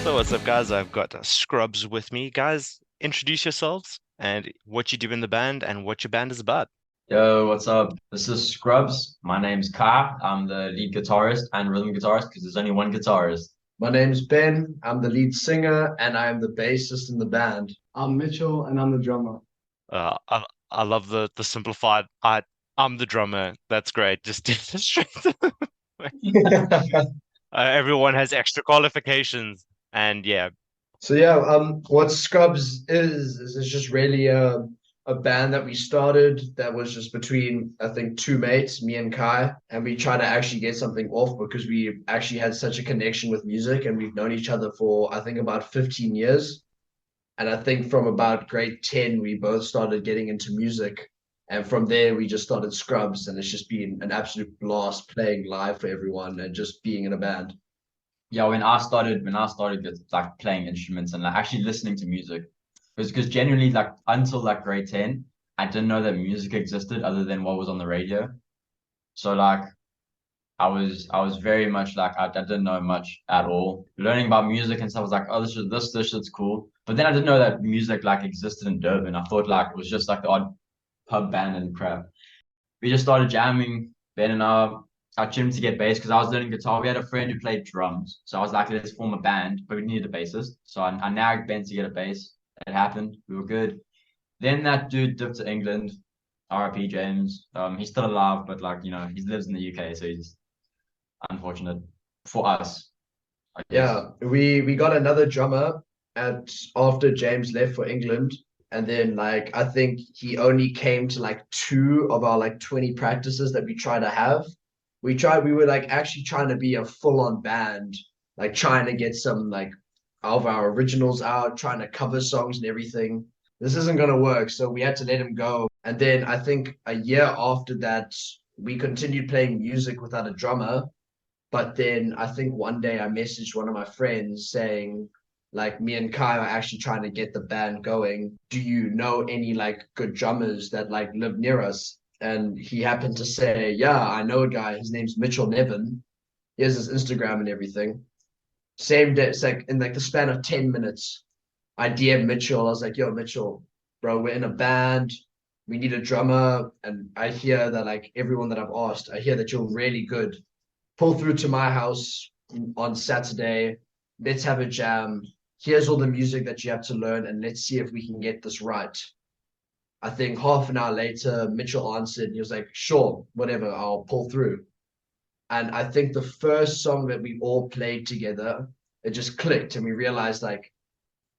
So what's up, guys? I've got Scrubs with me. Guys, introduce yourselves and what you do in the band and what your band is about. Yo, what's up? This is Scrubs. My name's Kai. I'm the lead guitarist and rhythm guitarist because there's only one guitarist. My name's Ben. I'm the lead singer and I am the bassist in the band. I'm Mitchell and I'm the drummer. I love the simplified. I'm the drummer. That's great. Just straight. Everyone has extra qualifications, and yeah, So yeah, what Scrubs is it's just really a band that we started that was just between I think two mates, me and Kai, and we try to actually get something off because we actually had such a connection with music and we've known each other for I think about 15 years. And I think from about grade 10 we both started getting into music. And from there we just started Scrubs and it's just been an absolute blast playing live for everyone and just being in a band. Yeah, when I started like playing instruments and like actually listening to music, because genuinely like until like grade 10, I didn't know that music existed other than what was on the radio. So like I was very much like I didn't know much at all. Learning about music and stuff was like, oh, this shit's cool. But then I didn't know that music like existed in Durban. I thought like it was just like the odd pub band and crap. We just started jamming. Ben and I tuned to get bass because I was learning guitar. We had a friend who played drums, so I was like, let's form a band, but we needed a bassist. So I nagged Ben to get a bass. It happened. We were good. Then that dude dipped to England. RIP James. He's still alive, but like he lives in the UK, so he's unfortunate for us, I guess. Yeah, we got another drummer at after James left for England, and then like I think he only came to like two of our like 20 practices that we try to have. We were like actually trying to be a full-on band, like trying to get some like of our originals out, trying to cover songs and everything. This isn't gonna work, so we had to let him go. And then I think a year after that, we continued playing music without a drummer, but then I think one day I messaged one of my friends saying, like, me and Kai are actually trying to get the band going. Do you know any like good drummers that like live near us? And he happened to say, yeah, I know a guy. His name's Mitchell Nevin. He has his Instagram and everything. Same day, it's like in like the span of 10 minutes, I DM Mitchell. I was like, yo, Mitchell, bro, we're in a band. We need a drummer. And I hear that like everyone that I've asked, I hear that you're really good. Pull through to my house on Saturday. Let's have a jam. Here's all the music that you have to learn, and let's see if we can get this right. I think half an hour later, Mitchell answered, and he was like, sure, whatever, I'll pull through. And I think the first song that we all played together, it just clicked, and we realized like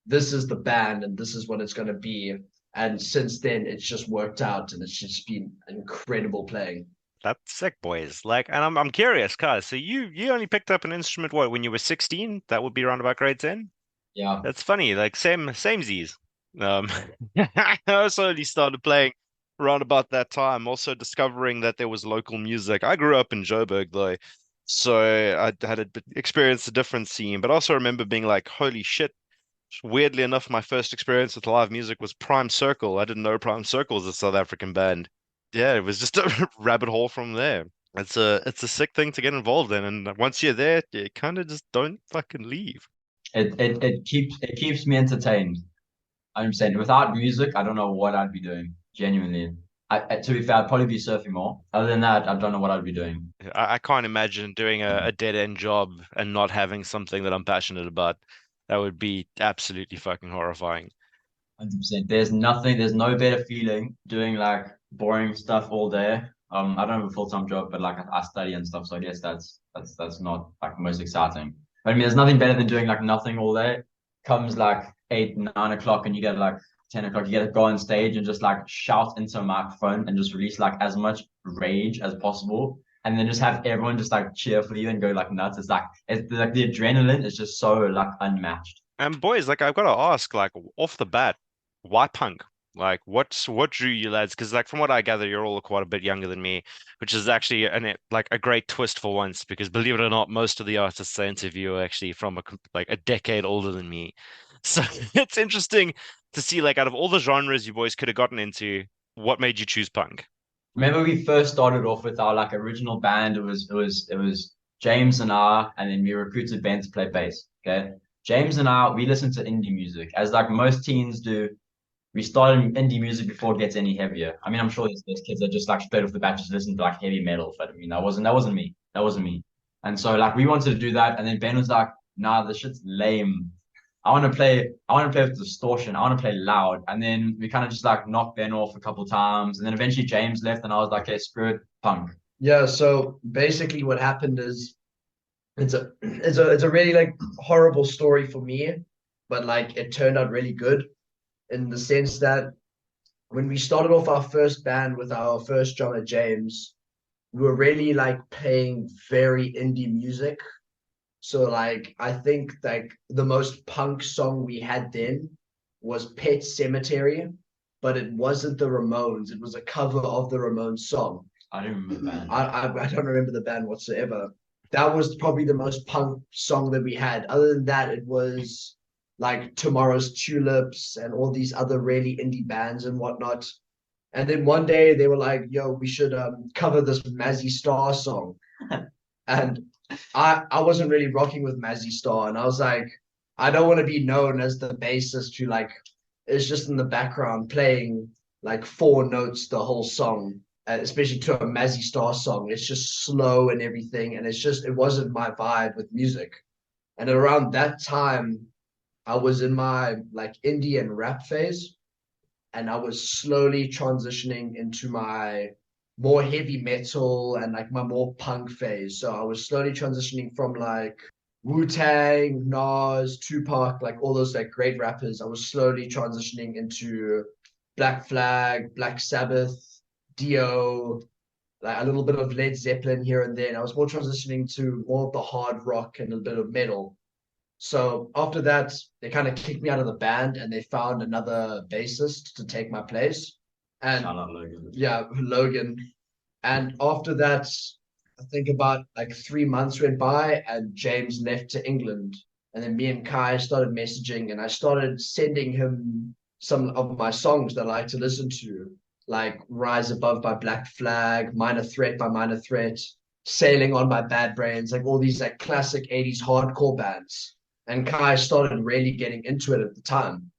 this is the band and this is what it's going to be. And since then, it's just worked out, and it's just been incredible playing. that's sick, boys. Like, and I'm curious, guys. So you only picked up an instrument what when you were 16? That would be around about grade 10. Yeah. That's funny. Like same Z's. Um, I also only started playing around about that time. Also discovering that there was local music. I grew up in Joburg though, so I had experienced a different scene. But I also remember being like, "Holy shit!" Weirdly enough, my first experience with live music was Prime Circle. I didn't know Prime Circle was a South African band. Yeah, it was just a rabbit hole from there. It's a sick thing to get involved in, and once you're there, you kind of just don't fucking leave. It keeps me entertained. I'm saying without music, I don't know what I'd be doing. Genuinely. To be fair, I'd probably be surfing more. Other than that, I don't know what I'd be doing. I can't imagine doing a dead end job and not having something that I'm passionate about. That would be absolutely fucking horrifying. 100%. There's no better feeling doing like boring stuff all day. I don't have a full-time job, but like I study and stuff, so I guess that's not like most exciting. But I mean, there's nothing better than doing like nothing all day. Comes like 8, 9 o'clock, and you get like 10 o'clock, you get to go on stage and just like shout into a microphone and just release like as much rage as possible. And then just have everyone just like cheer for you and go like nuts. It's like the adrenaline is just so like unmatched. And boys, like I've got to ask, like off the bat, why punk? Like what drew you lads? Because like from what I gather, you're all quite a bit younger than me, which is actually like a great twist for once. Because believe it or not, most of the artists I interview are actually from like a decade older than me. So it's interesting to see like out of all the genres you boys could have gotten into, what made you choose punk? Remember we first started off with our like original band. It was James and I, and then we recruited Ben to play bass. Okay. James and I, we listen to indie music as like most teens do. We started indie music before it gets any heavier. I mean, I'm sure there's kids that just like straight off the bat just listen to like heavy metal, but I mean, that wasn't me. That wasn't me. And so like we wanted to do that, and then Ben was like, "Nah, this shit's lame. I want to play with distortion. I want to play loud." And then we kind of just like knocked Ben off a couple times, and then eventually James left, and I was like, "Okay, screw it, punk." Yeah, so basically what happened is it's a really like horrible story for me, but like it turned out really good in the sense that when we started off our first band with our first drummer James, we were really like playing very indie music. So like I think like the most punk song we had then was Pet Cemetery, but it wasn't the Ramones. It was a cover of the Ramones song. I don't remember the band. I don't remember the band whatsoever. That was probably the most punk song that we had. Other than that, it was like Tomorrow's Tulips and all these other really indie bands and whatnot. And then one day they were like, "Yo, we should cover this Mazzy Star song." And I wasn't really rocking with Mazzy Star, and I was like, I don't want to be known as the bassist who like is just in the background playing like four notes the whole song, especially to a Mazzy Star song. It's just slow and everything, and it wasn't my vibe with music. And around that time, I was in my like indie and rap phase, and I was slowly transitioning into my more heavy metal and like my more punk phase. So I was slowly transitioning from like Wu-Tang, Nas, Tupac, like all those like great rappers. I was slowly transitioning into Black Flag, Black Sabbath, Dio, like a little bit of Led Zeppelin here and there. And I was more transitioning to more of the hard rock and a bit of metal. So after that, they kind of kicked me out of the band and they found another bassist to take my place. And Shout out Logan. yeah, Logan. And after that, I think about like 3 months went by and James left to England. And then me and Kai started messaging and I started sending him some of my songs that I like to listen to, like Rise Above by Black Flag, Minor Threat by Minor Threat, Sailing On by Bad Brains, like all these like classic 80s hardcore bands. And Kai started really getting into it at the time.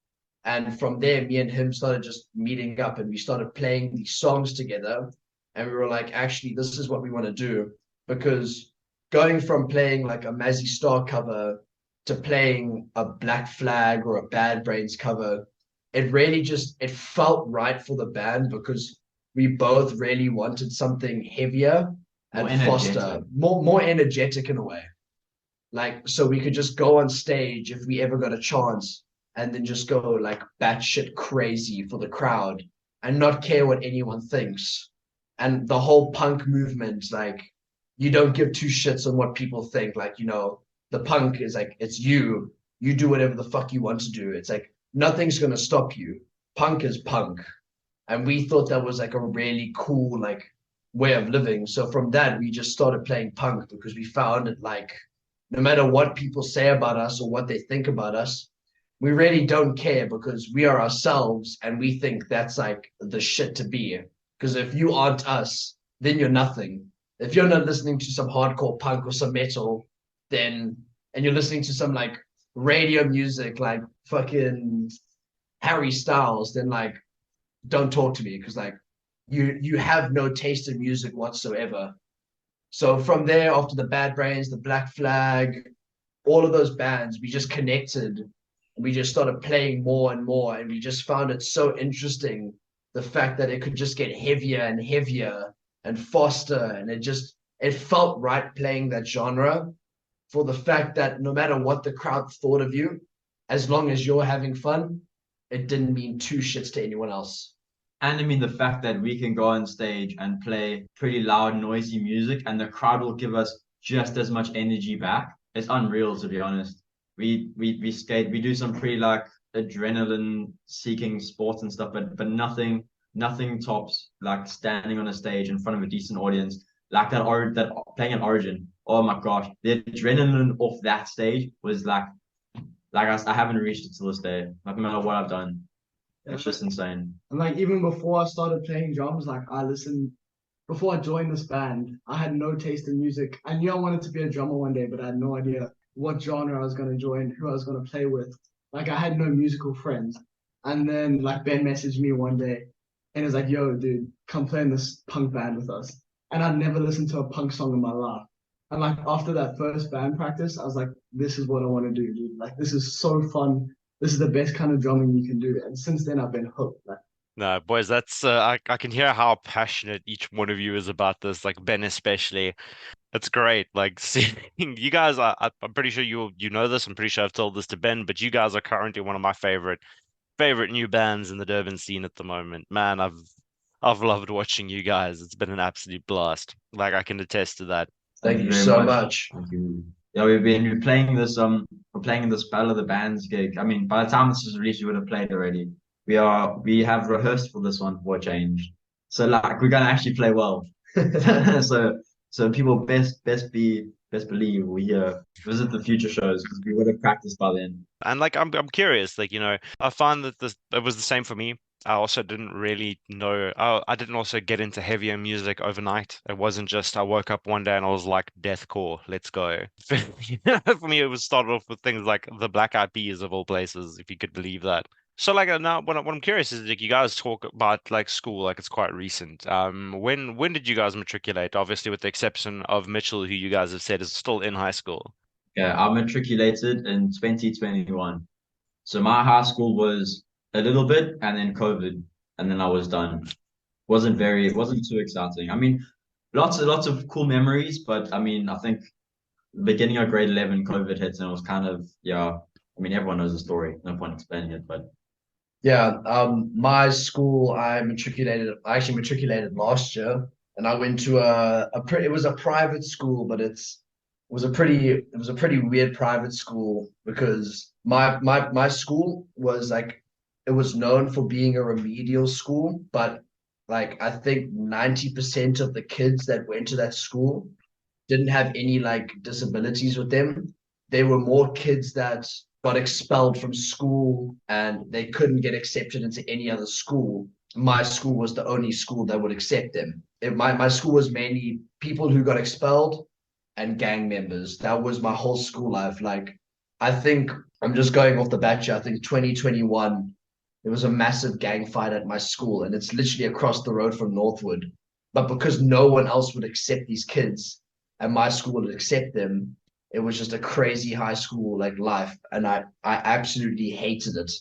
And from there, me and him started just meeting up and we started playing these songs together. And we were like, actually, this is what we want to do. Because going from playing like a Mazzy Star cover to playing a Black Flag or a Bad Brains cover, it really just, it felt right for the band because we both really wanted something heavier and faster, more energetic in a way. Like, so we could just go on stage if we ever got a chance and then just go like batshit crazy for the crowd and not care what anyone thinks. And the whole punk movement, like, you don't give two shits on what people think. Like, the punk is like, it's you. You do whatever the fuck you want to do. It's like, nothing's going to stop you. Punk is punk. And we thought that was like a really cool, like, way of living. So from that, we just started playing punk because we found it like, no matter what people say about us or what they think about us, we really don't care because we are ourselves and we think that's like the shit to be. Because if you aren't us, then you're nothing. If you're not listening to some hardcore punk or some metal, then and you're listening to some like radio music like fucking Harry Styles, then like don't talk to me because like you have no taste in music whatsoever. So from there, after the Bad Brains, the Black Flag, all of those bands, we just connected. We just started playing more and more, and we just found it so interesting, the fact that it could just get heavier and heavier and faster, and it felt right playing that genre for the fact that no matter what the crowd thought of you, as long as you're having fun, it didn't mean two shits to anyone else. And I mean, the fact that we can go on stage and play pretty loud, noisy music, and the crowd will give us just as much energy back. It's unreal, to be honest. We skate, we do some pretty like adrenaline seeking sports and stuff, but nothing tops like standing on a stage in front of a decent audience, like that playing an Origin. Oh my gosh, the adrenaline off that stage was I haven't reached it to this day. Like no matter what I've done. It's just insane. And like even before I started playing drums, before I joined this band, I had no taste in music. I knew I wanted to be a drummer one day, but I had no idea what genre I was gonna join, who I was gonna play with. Like I had no musical friends. And then like Ben messaged me one day and he was like, yo, dude, come play in this punk band with us. And I'd never listened to a punk song in my life. And like after that first band practice, I was like, this is what I want to do, dude. Like this is so fun. This is the best kind of drumming you can do. And since then I've been hooked. Like No, boys, that's I can hear how passionate each one of you is about this, like Ben especially. That's great. Like seeing you guys I'm pretty sure you know this. I'm pretty sure I've told this to Ben, but you guys are currently one of my favorite new bands in the Durban scene at the moment. Man, I've loved watching you guys. It's been an absolute blast. Like I can attest to that. Thank Thank you you very so much. much. Thank you. Yeah, we're playing this we're playing in this Battle of the Bands gig. I mean, by the time this is released, we would have played already. We have rehearsed for this one for a change. So like we're gonna actually play well. So people best believe we visit the future shows because we would have practiced by then. And like I'm curious, like, I find that this it was the same for me. I also didn't really know. I didn't also get into heavier music overnight. It wasn't just I woke up one day and I was like, deathcore, let's go. For me, it was started off with things like the Black Eyed Peas of all places, if you could believe that. So like now, what I'm curious is like you guys talk about like school, like it's quite recent. When did you guys matriculate? Obviously, with the exception of Mitchell, who you guys have said is still in high school. Yeah, I matriculated in 2021. So my high school was a little bit and then COVID, and then I was done. It wasn't too exciting. I mean, lots of cool memories, but I mean, I think the beginning of grade 11, COVID hits and it was kind of, yeah, I mean, everyone knows the story. No point explaining it, but Yeah, my school, I actually matriculated last year, and I went to it was a private school, but it was a pretty weird private school because my school was like, it was known for being a remedial school, but like I think 90% of the kids that went to that school didn't have any like disabilities with them. They were more kids that got expelled from school and they couldn't get accepted into any other school. My school was the only school that would accept them. My school was mainly people who got expelled and gang members. That was my whole school life. Like, I think I'm just going off the bat here. I think 2021, there was a massive gang fight at my school, and it's literally across the road from Northwood. But because no one else would accept these kids, and my school would accept them, it was just a crazy high school like life, and I absolutely hated it.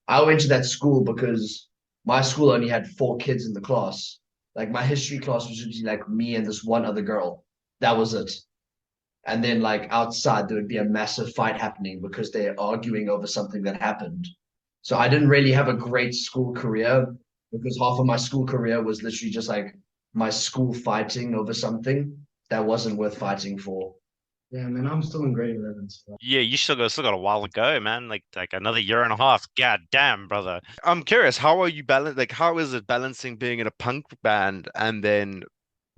I went to that school because my school only had 4 kids in the class. Like my history class was usually like me and this one other girl. That was it. And then like outside there would be a massive fight happening because they're arguing over something that happened. So I didn't really have a great school career because half of my school career was literally just like my school fighting over something that wasn't worth fighting for. yeah, man, I'm still in grade 11. So Yeah, you still got a while to go, man. Like another year and a half. God damn, brother. I'm curious, how are you like how is it balancing being in a punk band and then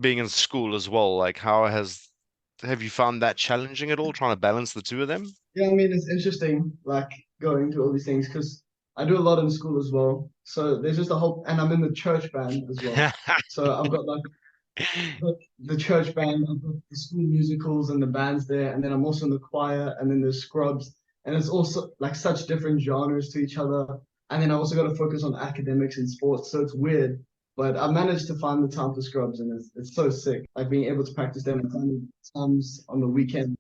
being in school as well? Like have you found that challenging at all, trying to balance the two of them? yeah, I mean it's interesting like going through all these things because I do a lot in school as well. So there's just a whole and I'm in the church band as well. So I've got like the church band, I've got the school musicals and the bands there, and then I'm also in the choir, and then there's scrubs, and it's also like such different genres to each other. And then I also got to focus on academics and sports, so it's weird. But I managed to find the time for scrubs, and it's so sick. Like being able to practice them times on the weekend.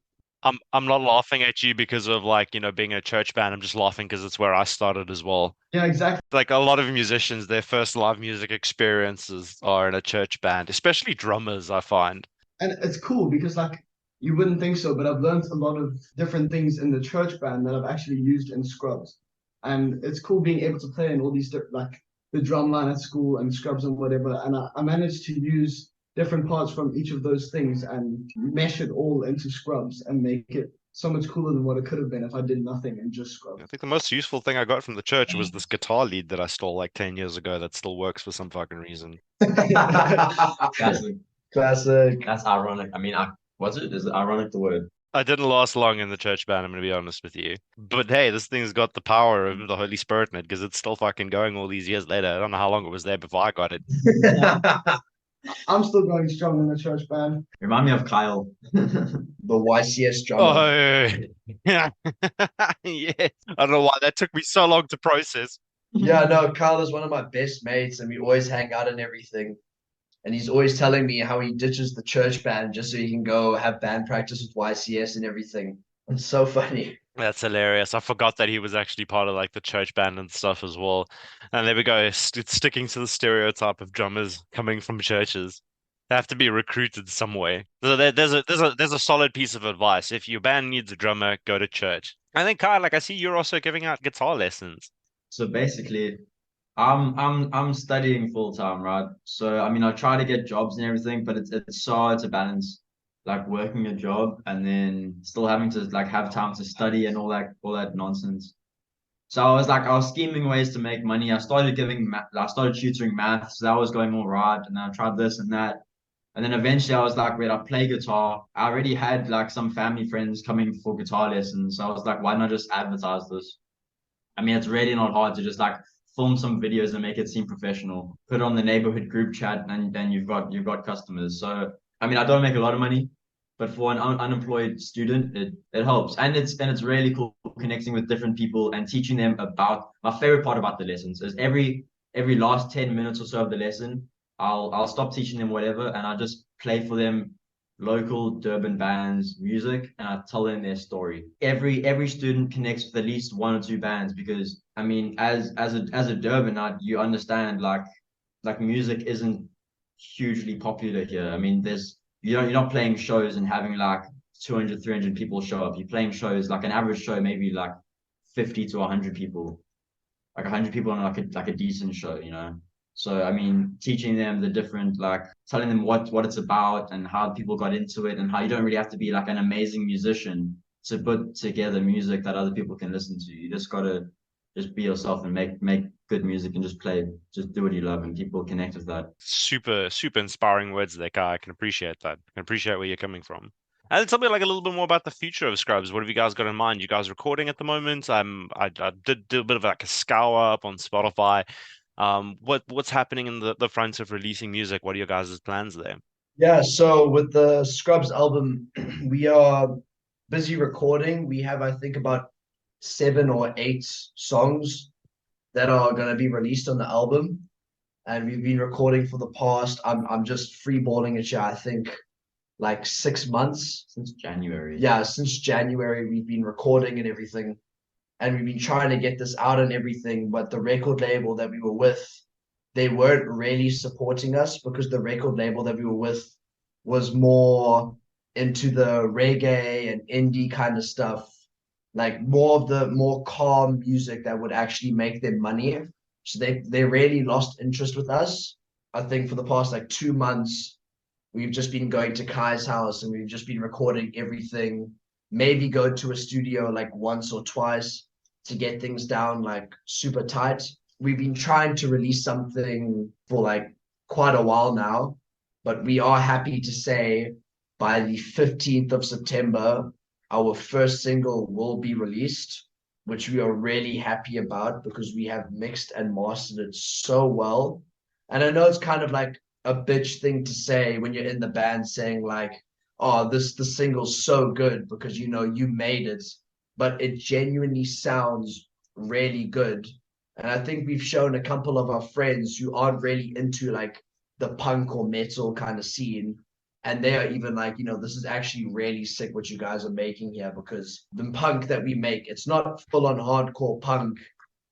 I'm not laughing at you because of like, being in a church band. I'm just laughing because it's where I started as well. Yeah, exactly. Like a lot of musicians, their first live music experiences are in a church band, especially drummers, I find. And it's cool because like you wouldn't think so, but I've learned a lot of different things in the church band that I've actually used in scrubs. And it's cool being able to play in all these like the drum line at school and scrubs and whatever. And I managed to use different parts from each of those things and mesh it all into scrubs and make it so much cooler than what it could have been if I did nothing and just I scrubs. think the most useful thing I got from the church was this guitar lead that I stole like 10 years ago that still works for some fucking reason. classic. Classic. That's ironic. I mean, was it? Is it ironic the word? I didn't last long in the church band, I'm gonna be honest with you. But hey, this thing's got the power of the Holy Spirit in it because it's still fucking going all these years later. I don't know how long it was there before I got it. I'm still going strong in the church band. Remind me of Kyle. The YCS drummer. Oh, yeah. Yes. I don't know why that took me so long to process. Yeah, no, Kyle is one of my best mates, and we always hang out and everything. And he's always telling me how he ditches the church band just so he can go have band practice with YCS and everything. It's so funny. That's hilarious. I forgot that he was actually part of like the church band and stuff as well. And there we go, sticking to the stereotype of drummers coming from churches. They have to be recruited some way. So there's a solid piece of advice. If your band needs a drummer, go to church. I think Kyle, like I see you're also giving out guitar lessons. So basically, I'm studying full time, right? So I mean, I try to get jobs and everything, but it's so hard to balance like working a job and then still having to like have time to study and all that nonsense. So I was scheming ways to make money. I started tutoring math, so that was going all right. And then I tried this and that. And then eventually I was like, wait, I play guitar. I already had like some family friends coming for guitar lessons. So I was like, why not just advertise this? I mean, it's really not hard to just like film some videos and make it seem professional. Put it on the neighborhood group chat, and then you've got customers. So I mean, I don't make a lot of money, but for an unemployed student, it helps, and it's really cool connecting with different people and teaching them about. My favorite part about the lessons is every last 10 minutes or so of the lesson, I'll stop teaching them whatever, and I just play for them local Durban bands music, and I tell them their story. Every student connects with at least one or two bands because I mean, as a Durbanite, you understand like music isn't hugely popular here. I mean, you're not playing shows and having like 200, 300 people show up. You're playing shows like an average show, maybe like 50 to 100 people, like 100 people on like a decent show, you know. So I mean, teaching them the different, like telling them what it's about and how people got into it and how you don't really have to be like an amazing musician to put together music that other people can listen to. You just gotta just be yourself and make good music and just play, just do what you love and people connect with that. Super, super inspiring words there, Kyle. I can appreciate that. I can appreciate where you're coming from. And tell me like a little bit more about the future of Scrubs. What have you guys got in mind? You guys recording at the moment? I did do a bit of like a scour up on Spotify. What's happening in the front of releasing music? What are your guys' plans there? Yeah, so with the Scrubs album, we are busy recording. We have, I think, about 7 or 8 songs that are going to be released on the album. And we've been recording for the past, I'm just freeballing it, yeah, I think like 6 months. Since January. Yeah, since January, we've been recording and everything. And we've been trying to get this out and everything. But the record label that we were with, they weren't really supporting us because the record label that we were with was more into the reggae and indie kind of stuff, like more of the more calm music that would actually make them money. So they really lost interest with us. I think for the past like 2 months, we've just been going to Kai's house and we've just been recording everything. Maybe go to a studio like once or twice to get things down like super tight. We've been trying to release something for like quite a while now, but we are happy to say by the 15th of September, our first single will be released, which we are really happy about because we have mixed and mastered it so well. And I know it's kind of like a bitch thing to say when you're in the band saying like, oh, the single's so good because you know you made it, but it genuinely sounds really good. And I think we've shown a couple of our friends who aren't really into like the punk or metal kind of scene. And they are even like, you know, this is actually really sick what you guys are making here because the punk that we make, it's not full on hardcore punk.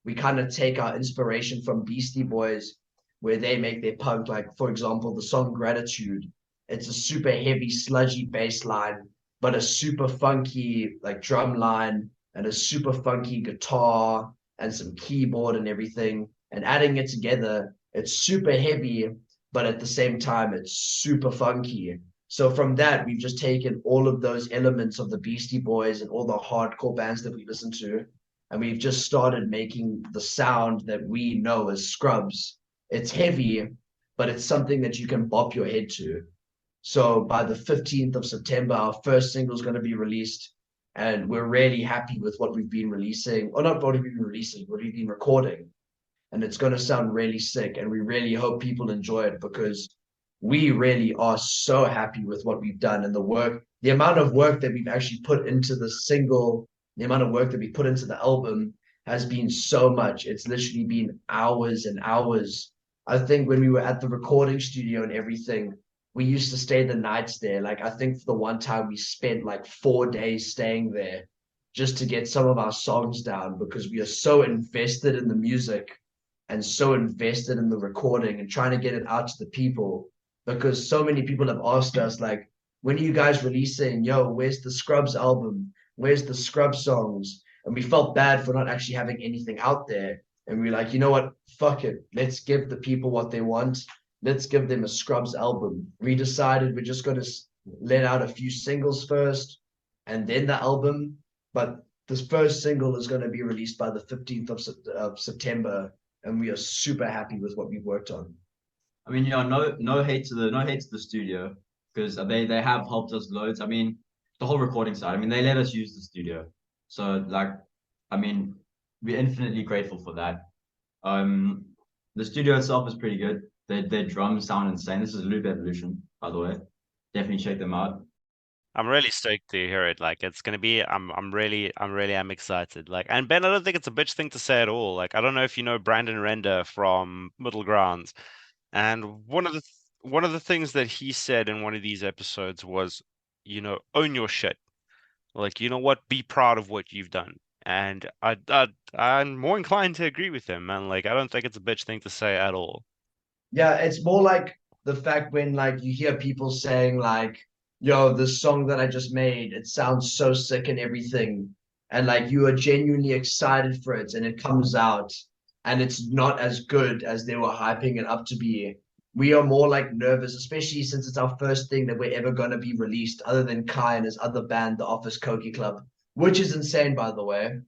We kind of take our inspiration from Beastie Boys, where they make their punk, like, for example, the song Gratitude. It's a super heavy, sludgy bass line, but a super funky, like, drum line and a super funky guitar and some keyboard and everything. And adding it together, it's super heavy, but at the same time, it's super funky. So from that, we've just taken all of those elements of the Beastie Boys and all the hardcore bands that we listen to, and we've just started making the sound that we know as Scrubs. It's heavy, but it's something that you can bop your head to. So by the 15th of September, our first single is going to be released, and we're really happy with what we've been releasing, or not what we've been releasing, what we've been recording. And it's going to sound really sick, and we really hope people enjoy it because we really are so happy with what we've done and the work, the amount of work that we've actually put into the single, the amount of work that we put into the album has been so much. It's literally been hours and hours. I think when we were at the recording studio and everything, we used to stay the nights there. Like I think for the one time we spent like 4 days staying there just to get some of our songs down because we are so invested in the music and so invested in the recording and trying to get it out to the people because so many people have asked us like, when are you guys releasing? Yo, where's the Scrubs album? Where's the Scrubs songs? And we felt bad for not actually having anything out there. And we're like, you know what? Fuck it. Let's give the people what they want. Let's give them a Scrubs album. We decided we're just going to let out a few singles first and then the album. But this first single is going to be released by the 15th of September. And we are super happy with what we've worked on. I mean, no hate to the studio because they have helped us loads. I mean, the whole recording side. I mean, they let us use the studio, so like, I mean, we're infinitely grateful for that. The studio itself is pretty good. Their drums sound insane. This is Loop Evolution, by the way. Definitely check them out. I'm really stoked to hear it. Like it's gonna be I'm really am excited. Like and Ben, I don't think it's a bitch thing to say at all. Like I don't know if you know Brandon Render from Middle Grounds. And one of the things that he said in one of these episodes was, own your shit. Like, you know what? Be proud of what you've done. And I'm more inclined to agree with him, man. Like, I don't think it's a bitch thing to say at all. Yeah, it's more like the fact when like you hear people saying like, yo, this song that I just made, it sounds so sick and everything. And like you are genuinely excited for it and it comes out and it's not as good as they were hyping it up to be. We are more like nervous, especially since it's our first thing that we're ever going to be released, other than Kai and his other band, the Office Koki Club, which is insane, by the way.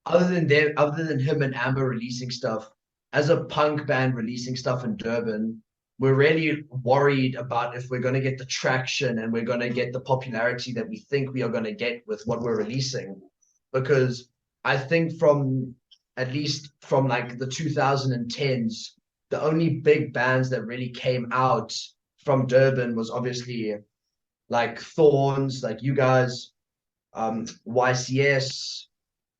Other than him and Amber releasing stuff, as a punk band releasing stuff in Durban, we're really worried about if we're going to get the traction and we're going to get the popularity that we think we are going to get with what we're releasing. Because I think from at least from like the 2010s, the only big bands that really came out from Durban was obviously like Thorns, like you guys, YCS,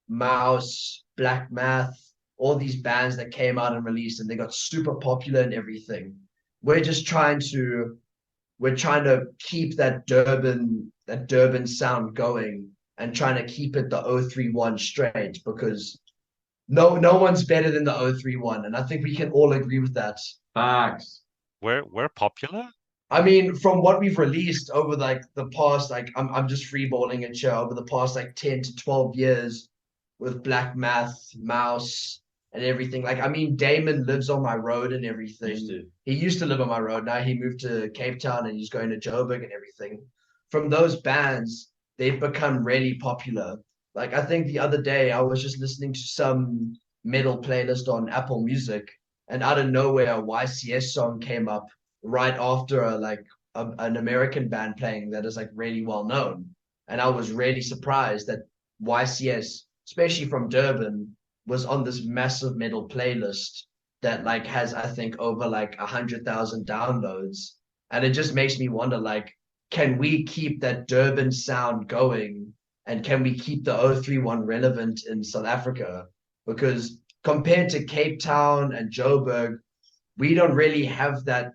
Mouse, Black Math, all these bands that came out and released and they got super popular and everything. We're just we're trying to keep that Durban sound going and trying to keep it the 031 straight because no one's better than the 031 and I think we can all agree with that. Facts. We're popular? I mean, from what we've released over like the past, like I'm just freeballing it here over the past like 10 to 12 years with Black Math, Mouse, and everything. Like, I mean, Damon lives on my road and everything. He used to live on my road. Now he moved to Cape Town and he's going to Joburg and everything. From those bands, they've become really popular. Like, I think the other day I was just listening to some metal playlist on Apple Music, and out of nowhere, a YCS song came up right after an American band playing that is like really well known. And I was really surprised that YCS, especially from Durban, was on this massive metal playlist that like has I think over like 100,000 downloads. And it just makes me wonder like, can we keep that Durban sound going? And can we keep the 031 relevant in South Africa? Because compared to Cape Town and Joburg, we don't really have that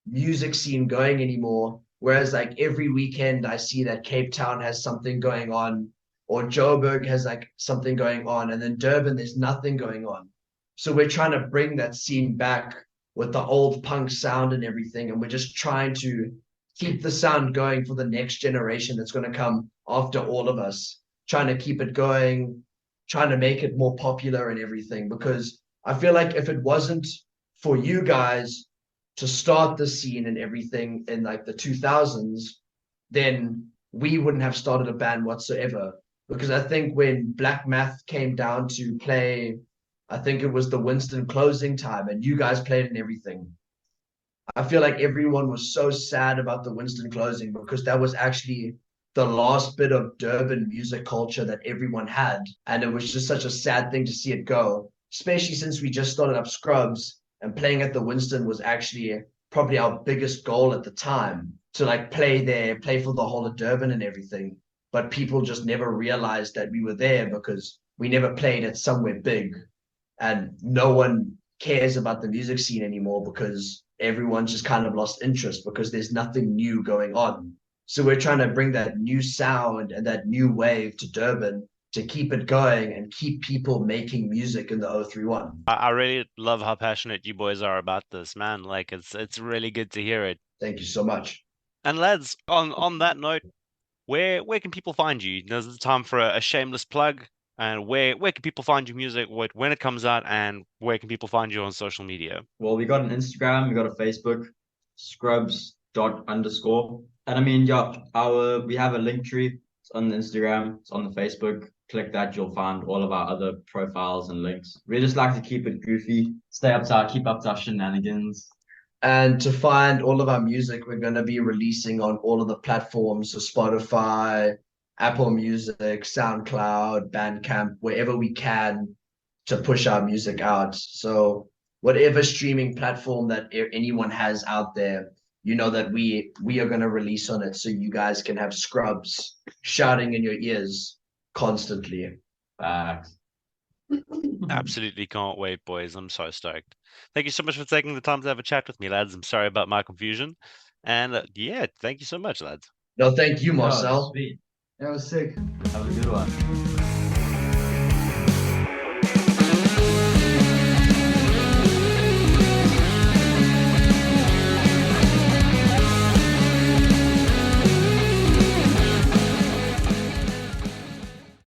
music scene going anymore. Whereas like every weekend I see that Cape Town has something going on, or Joburg has like something going on, and then Durban there's nothing going on. So we're trying to bring that scene back with the old punk sound and everything, and we're just trying to keep the sound going for the next generation that's going to come after all of us. Trying to keep it going, trying to make it more popular and everything. Because I feel like if it wasn't for you guys to start the scene and everything in like the 2000s, then we wouldn't have started a band whatsoever. Because I think when Black Math came down to play, I think it was the Winston closing time and you guys played and everything. I feel like everyone was so sad about the Winston closing because that was actually the last bit of Durban music culture that everyone had. And it was just such a sad thing to see it go, especially since we just started up Scrubs and playing at the Winston was actually probably our biggest goal at the time to like play there, play for the whole of Durban and everything. But people just never realized that we were there because we never played at somewhere big, and no one cares about the music scene anymore because everyone's just kind of lost interest because there's nothing new going on. So we're trying to bring that new sound and that new wave to Durban to keep it going and keep people making music in the 031. I really love how passionate you boys are about this, man. Like it's really good to hear it. Thank you so much. And lads, on that note, where can people find you? There's the time for a shameless plug. And where can people find your music when it comes out, and where can people find you on social media? Well, we got an Instagram, we got a Facebook, scrubs._. And I mean, yeah, we have a link tree. It's on the Instagram, it's on the Facebook. Click that, you'll find all of our other profiles and links. We just like to keep it goofy, keep up to our shenanigans. And to find all of our music, we're going to be releasing on all of the platforms, so Spotify, Apple Music, SoundCloud, Bandcamp, wherever we can to push our music out. So whatever streaming platform that anyone has out there, you know that we are going to release on it, so you guys can have Scrubs shouting in your ears constantly. Absolutely can't wait, boys. I'm so stoked. Thank you so much for taking the time to have a chat with me, lads. I'm sorry about my confusion. And yeah, thank you so much, lads. No, thank you, No, Marcel. sweet. That was sick. That was a good one.